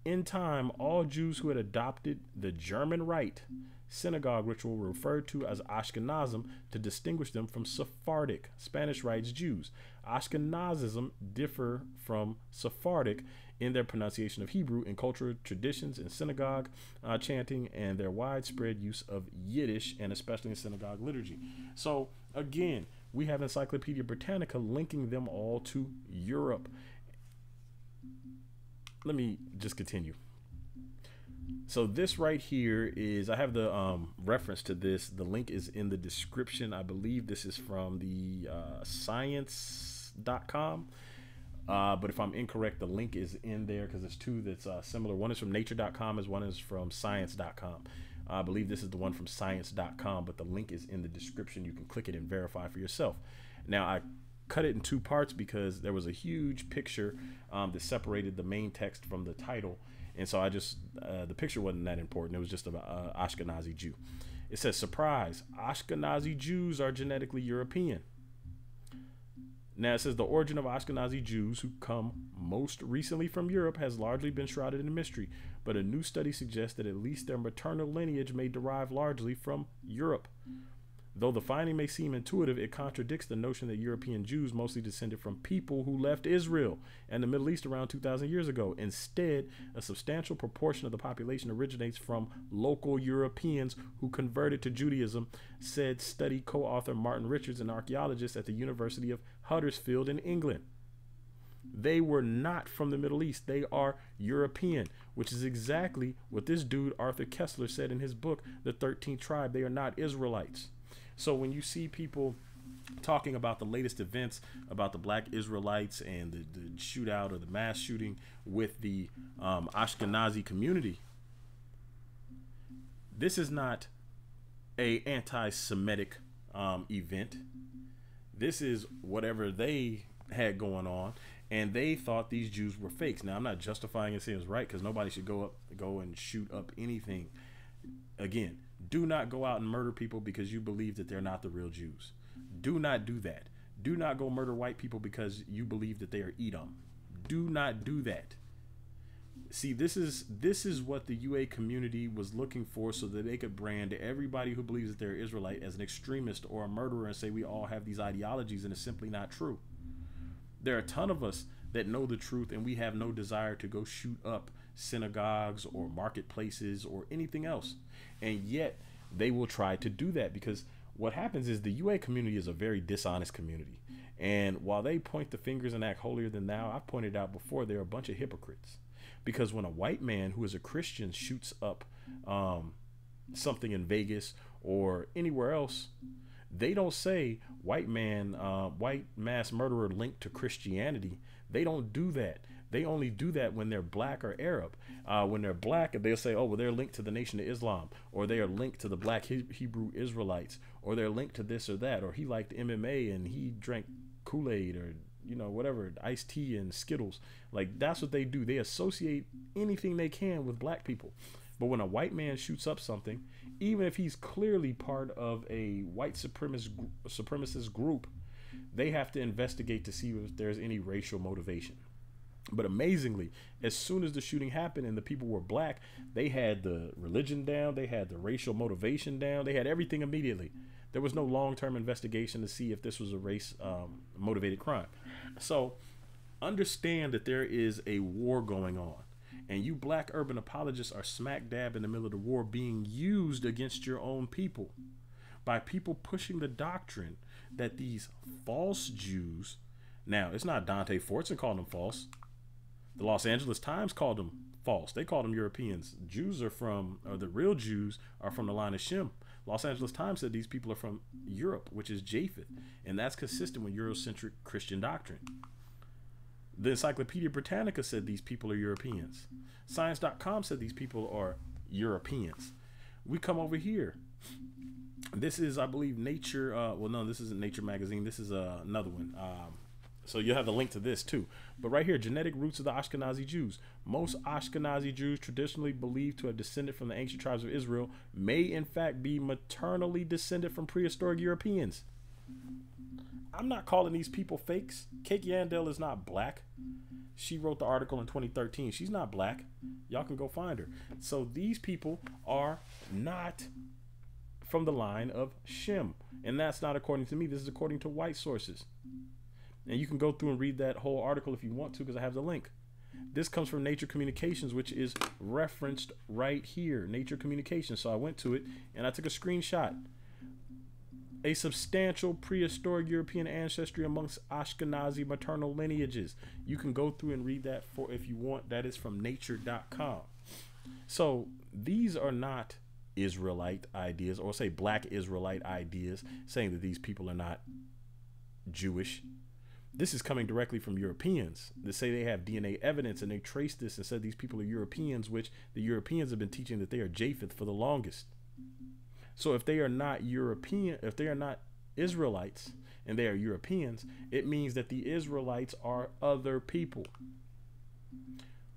Speaker 1: In time, all Jews who had adopted the German Rite synagogue ritual were referred to as Ashkenazim to distinguish them from Sephardic, Spanish Rite Jews. Ashkenazism differ from Sephardic in their pronunciation of Hebrew, in cultural traditions, in synagogue chanting, and their widespread use of Yiddish, and especially in synagogue liturgy. So again, we have Encyclopedia Britannica linking them all to Europe. Let me just continue. So this right here is, I have the reference to this. The link is in the description. I believe this is from the science.com. But if I'm incorrect, the link is in there because there's 2 that's similar. One is from nature.com, as one is from science.com. I believe this is the one from science.com, but the link is in the description. You can click it and verify for yourself. Now, I cut it in 2 parts because there was a huge picture that separated the main text from the title. And so I just, the picture wasn't that important. It was just about Ashkenazi Jew. It says, surprise, Ashkenazi Jews are genetically European. Now it says the origin of Ashkenazi Jews who come most recently from Europe has largely been shrouded in mystery, but a new study suggests that at least their maternal lineage may derive largely from Europe. Though the finding may seem intuitive, it contradicts the notion that European Jews mostly descended from people who left Israel and the Middle East around 2,000 years ago. Instead, a substantial proportion of the population originates from local Europeans who converted to Judaism, said study co-author Martin Richards, an archaeologist at the University of Huddersfield in England. They were not from the Middle East. They are European, which is exactly what this dude Arthur Koestler said in his book, The 13th Tribe. They are not Israelites. So when you see people talking about the latest events about the black Israelites and the shootout or the mass shooting with the Ashkenazi community, this is not a anti-Semitic event. This is whatever they had going on, and they thought these Jews were fakes. Now, I'm not justifying it saying it's right, because nobody should go and shoot up anything. Again, do not go out and murder people because you believe that they're not the real Jews. Do not do that. Do not go murder white people because you believe that they are Edom. Do not do that. See, this is what the UA community was looking for, so that they could brand everybody who believes that they're Israelite as an extremist or a murderer and say we all have these ideologies, and it's simply not true. There are a ton of us that know the truth, and we have no desire to go shoot up synagogues or marketplaces or anything else. And yet they will try to do that, because what happens is the UA community is a very dishonest community. And while they point the fingers and act holier than thou, I've pointed out before, they're a bunch of hypocrites. Because when a white man who is a Christian shoots up something in Vegas or anywhere else, they don't say white man, white mass murderer linked to Christianity. They don't do that. They only do that when they're black or Arab. When they're black, they'll say, oh, well, they're linked to the Nation of Islam, or they are linked to the black Hebrew Israelites, or they're linked to this or that, or he liked MMA and he drank Kool-Aid, or whatever, iced tea and Skittles. Like, that's what they do. They associate anything they can with black people. But when a white man shoots up something, even if he's clearly part of a white supremacist group, they have to investigate to see if there's any racial motivation. But amazingly, as soon as the shooting happened and the people were black, they had the religion down, they had the racial motivation down, they had everything immediately. There was no long-term investigation to see if this was a race motivated crime. So understand that there is a war going on, and you black urban apologists are smack dab in the middle of the war, being used against your own people by people pushing the doctrine that these false Jews, now it's not Dante, Fortson called them false. The Los Angeles Times called them false. They called them Europeans. Jews are from, or the real Jews are from the line of Shem. Los Angeles Times said these people are from Europe, which is Japheth, and that's consistent with Eurocentric Christian doctrine. The Encyclopedia Britannica said these people are Europeans. Science.com said these people are Europeans. We come over here. This is, I believe, Nature. Well, no, this isn't Nature magazine. This is another one. So you'll have the link to this too. But right here, genetic roots of the Ashkenazi Jews. Most Ashkenazi Jews, traditionally believed to have descended from the ancient tribes of Israel, may in fact be maternally descended from prehistoric Europeans. I'm not calling these people fakes. Kate Yandel is not black. She wrote the article in 2013. She's not black. Y'all can go find her. So these people are not from the line of Shem. And that's not according to me. This is according to white sources. And you can go through and read that whole article if you want to, because I have the link. This comes from Nature Communications, which is referenced right here, Nature Communications. So I went to it and I took a screenshot. A substantial prehistoric European ancestry amongst Ashkenazi maternal lineages. You can go through and read that for if you want. That is from nature.com. So these are not Israelite ideas, or say black Israelite ideas, saying that these people are not Jewish. This is coming directly from Europeans that say they have DNA evidence, and they trace this and said these people are Europeans, which the Europeans have been teaching that they are Japheth for the longest. So if they are not European, if they are not Israelites and they are Europeans, it means that the Israelites are other people.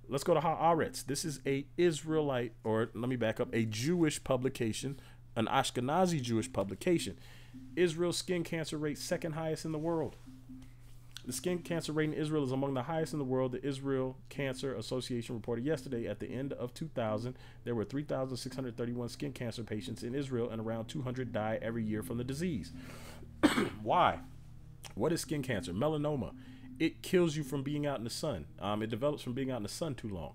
Speaker 1: Let's go to Haaretz. This is a Israelite, or let me back up, a Jewish publication, an Ashkenazi Jewish publication. Israel's skin cancer rate second highest in the world. The skin cancer rate in Israel is among the highest in the world. The Israel Cancer Association reported yesterday at the end of 2000, there were 3,631 skin cancer patients in Israel, and around 200 die every year from the disease. Why? What is skin cancer? Melanoma. It kills you from being out in the sun. It develops from being out in the sun too long.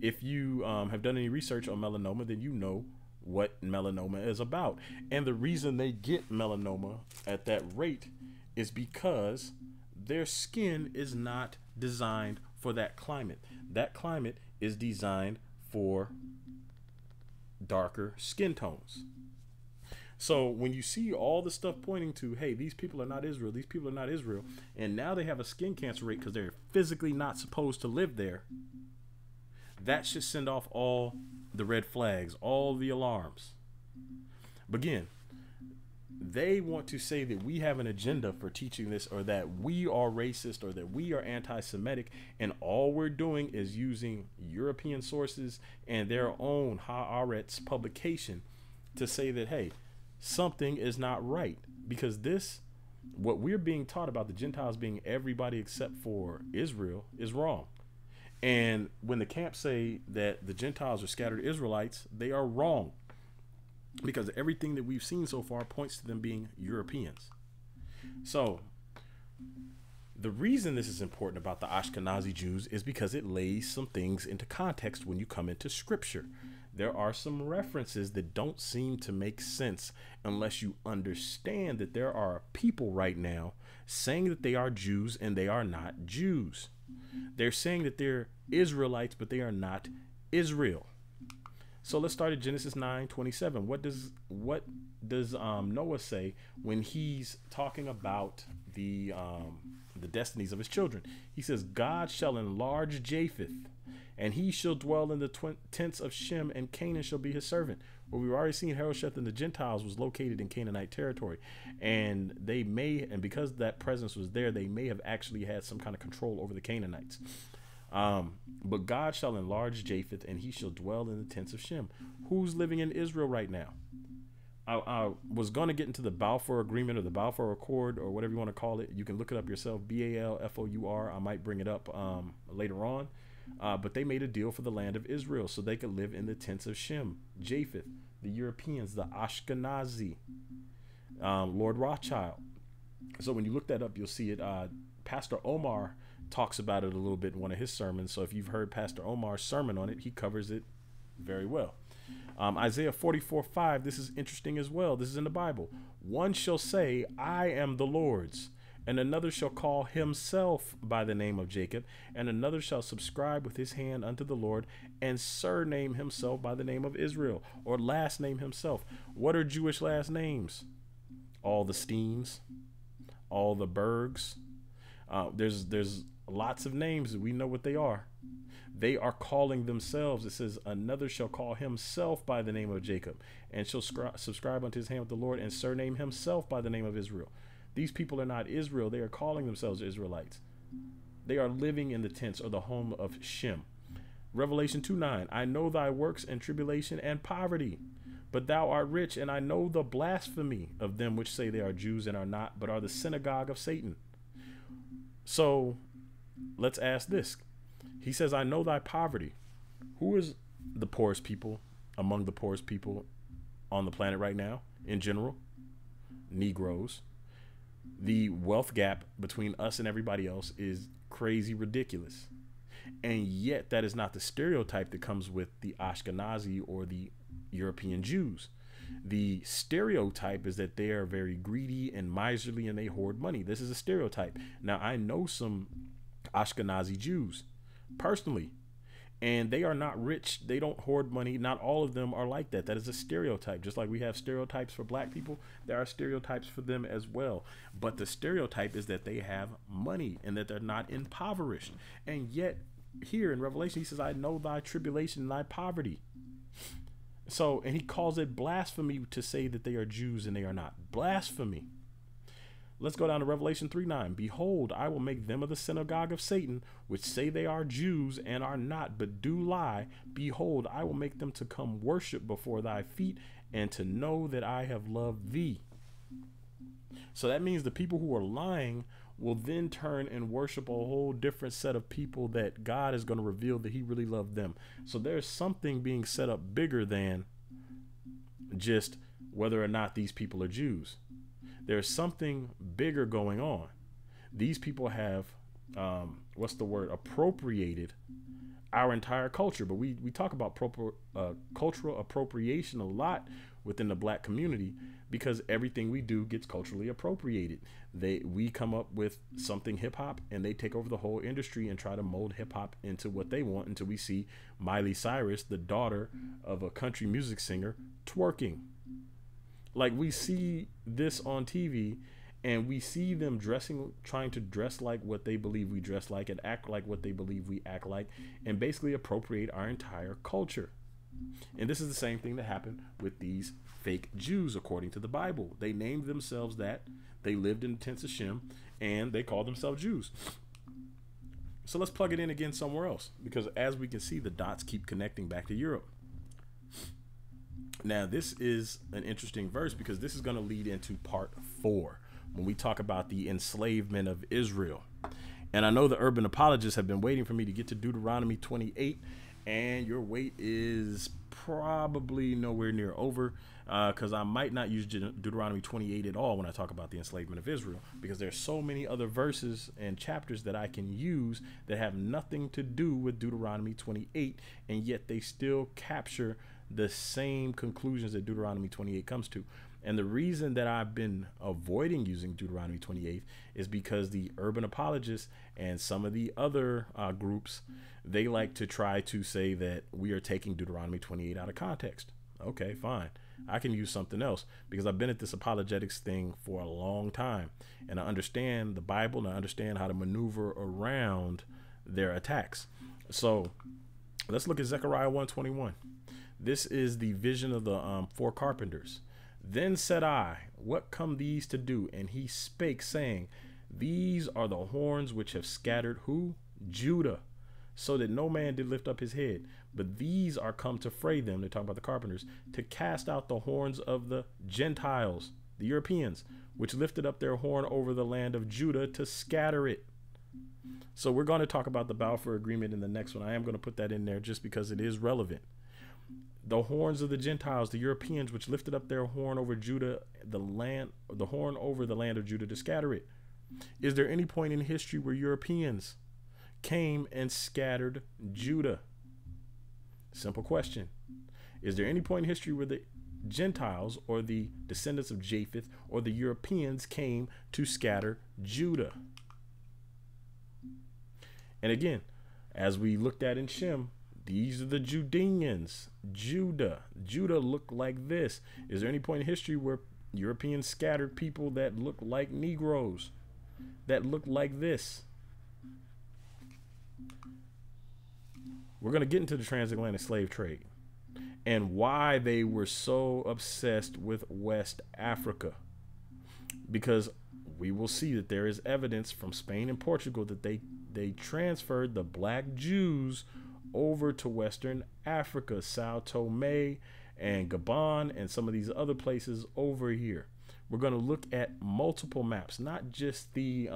Speaker 1: If you have done any research on melanoma, then you know what melanoma is about. And the reason they get melanoma at that rate is because their skin is not designed for that climate. That climate is designed for darker skin tones. So when you see all the stuff pointing to, hey, these people are not Israel, these people are not Israel, and now they have a skin cancer rate because they're physically not supposed to live there, that should send off all the red flags, all the alarms. But again, they want to say that we have an agenda for teaching this, or that we are racist, or that we are anti-Semitic, and all we're doing is using European sources and their own Haaretz publication to say that, hey, something is not right, because this, what we're being taught about the Gentiles being everybody except for Israel, is wrong. And when the camps say that the Gentiles are scattered Israelites, they are wrong, because everything that we've seen so far points to them being Europeans. So the reason this is important about the Ashkenazi Jews is because it lays some things into context when you come into scripture. There are some references that don't seem to make sense unless you understand that there are people right now saying that they are Jews and they are not Jews. They're saying that they're Israelites, but they are not Israel. So let's start at Genesis 9:27. What does Noah say when he's talking about the destinies of his children? He says, God shall enlarge Japheth, and he shall dwell in the tents of Shem, and Canaan shall be his servant. Well, we've already seen Harosheth and the Gentiles was located in Canaanite territory, and because that presence was there, they may have actually had some kind of control over the Canaanites. But God shall enlarge Japheth, and he shall dwell in the tents of Shem. Who's living in Israel right now? I was going to get into the Balfour Agreement or the Balfour Accord or whatever you want to call it. You can look it up yourself, Balfour. I might bring it up later on. But they made a deal for the land of Israel so they could live in the tents of Shem, Japheth, the Europeans, the Ashkenazi, Lord Rothschild. So when you look that up, you'll see it. Pastor Omar talks about it a little bit in one of his sermons. So if you've heard Pastor Omar's sermon on it, he covers it very well. Isaiah 44:5, this is interesting as well. This is in the Bible. One shall say, I am the Lord's, and another shall call himself by the name of Jacob, and another shall subscribe with his hand unto the Lord, and surname himself by the name of Israel, or last name himself. What are Jewish last names? All the Steens, all the Bergs. There's lots of names that we know what they are. They are calling themselves. It says, another shall call himself by the name of Jacob, and shall subscribe unto his hand with the Lord, and surname himself by the name of Israel. These people are not Israel. They are calling themselves Israelites. They are living in the tents or the home of Shem. Revelation 2:9, I know thy works and tribulation and poverty, but thou art rich, and I know the blasphemy of them which say they are Jews and are not, but are the synagogue of Satan. So let's ask this. He says, I know thy poverty. Who is the poorest people among the poorest people on the planet right now in general? Negroes. The wealth gap between us and everybody else is crazy ridiculous. And yet that is not the stereotype that comes with the Ashkenazi or the European Jews. The stereotype is that they are very greedy and miserly and they hoard money. This is a stereotype. Now, I know some Ashkenazi Jews personally, and they are not rich. They don't hoard money. Not all of them are like that. That is a stereotype. Just like we have stereotypes for black people, there are stereotypes for them as well. But the stereotype is that they have money and that they're not impoverished. And yet here in Revelation, he says, I know thy tribulation and thy poverty. So, and he calls it blasphemy to say that they are Jews and they are not. Blasphemy. Let's go down to Revelation 3:9. Behold, I will make them of the synagogue of Satan, which say they are Jews and are not, but do lie. Behold, I will make them to come worship before thy feet, and to know that I have loved thee. So that means the people who are lying will then turn and worship a whole different set of people that God is going to reveal that he really loved them. So there's something being set up bigger than just whether or not these people are Jews. There's something bigger going on. These people have, appropriated our entire culture. But we talk about cultural appropriation a lot within the black community because everything we do gets culturally appropriated. We come up with something hip hop and they take over the whole industry and try to mold hip hop into what they want until we see Miley Cyrus, the daughter of a country music singer, twerking. Like we see this on TV and we see them trying to dress like what they believe we dress like and act like what they believe we act like and basically appropriate our entire culture. And this is the same thing that happened with these fake Jews, according to the Bible. They named themselves that. They lived in the tents of Shem and they called themselves Jews. So let's plug it in again somewhere else, because as we can see, the dots keep connecting back to Europe. Now, this is an interesting verse because this is going to lead into part 4 when we talk about the enslavement of Israel. And I know the urban apologists have been waiting for me to get to Deuteronomy 28, and your wait is probably nowhere near over, because I might not use Deuteronomy 28 at all when I talk about the enslavement of Israel, because there's so many other verses and chapters that I can use that have nothing to do with Deuteronomy 28, and yet they still capture the same conclusions that Deuteronomy 28 comes to. And the reason that I've been avoiding using Deuteronomy 28 is because the urban apologists and some of the other groups, they like to try to say that we are taking Deuteronomy 28 out of context. Okay, fine. I can use something else, because I've been at this apologetics thing for a long time, and I understand the Bible, and I understand how to maneuver around their attacks. So let's look at Zechariah 1:21. This is the vision of the 4 carpenters. Then said I, what come these to do? And he spake, saying, these are the horns which have scattered who? Judah, so that no man did lift up his head. But these are come to fray them, they're talking about the carpenters, to cast out the horns of the Gentiles, the Europeans, which lifted up their horn over the land of Judah to scatter it. So we're going to talk about the Balfour Agreement in the next one. I am going to put that in there just because it is relevant. The horns of the Gentiles, the Europeans, which lifted up their horn over Judah, the horn over the land of Judah to scatter it. Is there any point in history where Europeans came and scattered Judah? Simple question. Is there any point in history where the Gentiles or the descendants of Japheth or the Europeans came to scatter Judah? And again, as we looked at in Shem, these are the Judeans. Judah looked like this. Is there any point in history where Europeans scattered people that look like Negroes, that look like this? We're going to get into the transatlantic slave trade and why they were so obsessed with West Africa, because we will see that there is evidence from Spain and Portugal that they transferred the black Jews over to Western Africa, Sao Tome and Gabon and some of these other places over here. We're going to look at multiple maps, not just the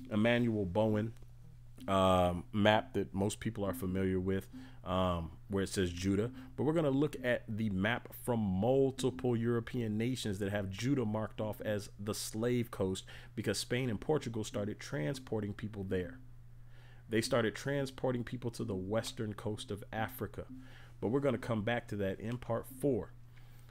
Speaker 1: Emmanuel Bowen map that most people are familiar with, where it says Judah, but we're going to look at the map from multiple European nations that have Judah marked off as the slave coast, because Spain and Portugal started transporting people there. They started transporting people to the western coast of Africa, but we're going to come back to that in part 4.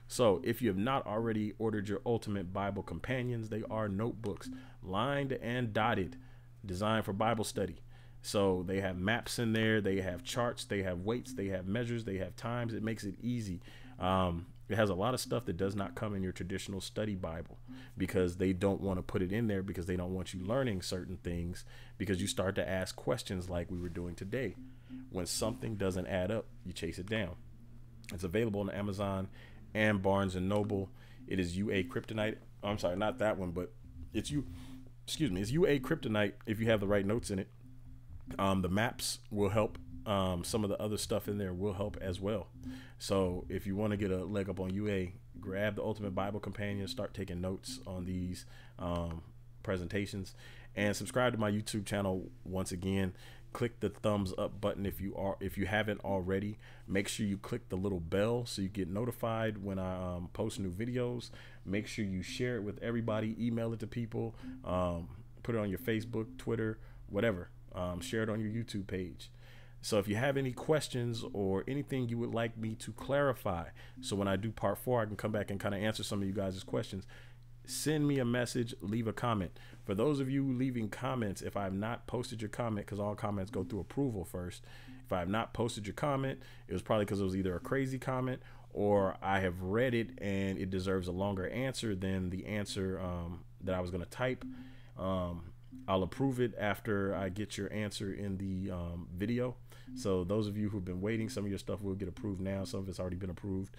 Speaker 1: So if you have not already ordered your Ultimate Bible Companions, they are notebooks lined and dotted, designed for Bible study. So they have maps in there, they have charts, they have weights, they have measures, they have times. It makes it easy. It has a lot of stuff that does not come in your traditional study Bible, because they don't want to put it in there, because they don't want you learning certain things, because you start to ask questions like we were doing today. When something doesn't add up, you chase it down. It's available on Amazon and Barnes and Noble. It is UA Kryptonite. I'm sorry, not that one, but it's it's UA Kryptonite if you have the right notes in it. The maps will help. Some of the other stuff in there will help as well. So if you want to get a leg up on UA, grab the Ultimate Bible Companion, start taking notes on these presentations, and subscribe to my YouTube channel. Once again, click the thumbs up button if you haven't already. Make sure you click the little bell so you get notified when I post new videos. Make sure you share it with everybody, email it to people, put it on your Facebook, Twitter, whatever. Share it on your YouTube page. So if you have any questions or anything you would like me to clarify, so when I do part 4, I can come back and kind of answer some of you guys' questions, send me a message, leave a comment. For those of you leaving comments, if I have not posted your comment, because all comments go through approval first, if I have not posted your comment, it was probably because it was either a crazy comment or I have read it and it deserves a longer answer than the answer that I was going to type. I'll approve it after I get your answer in the video. So those of you who've been waiting, some of your stuff will get approved now. Some of it's already been approved.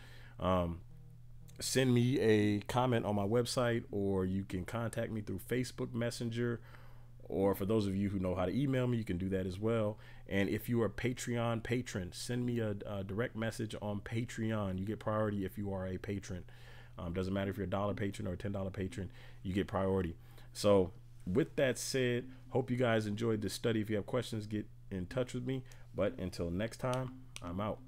Speaker 1: Send me a comment on my website, or you can contact me through Facebook Messenger, or for those of you who know how to email me, you can do that as well. And if you are a Patreon patron, send me a direct message on Patreon. You get priority if you are a patron. Doesn't matter if you're a $1 patron or a $10 patron, you get priority. So with that said, hope you guys enjoyed this study. If you have questions, get in touch with me. But until next time, I'm out.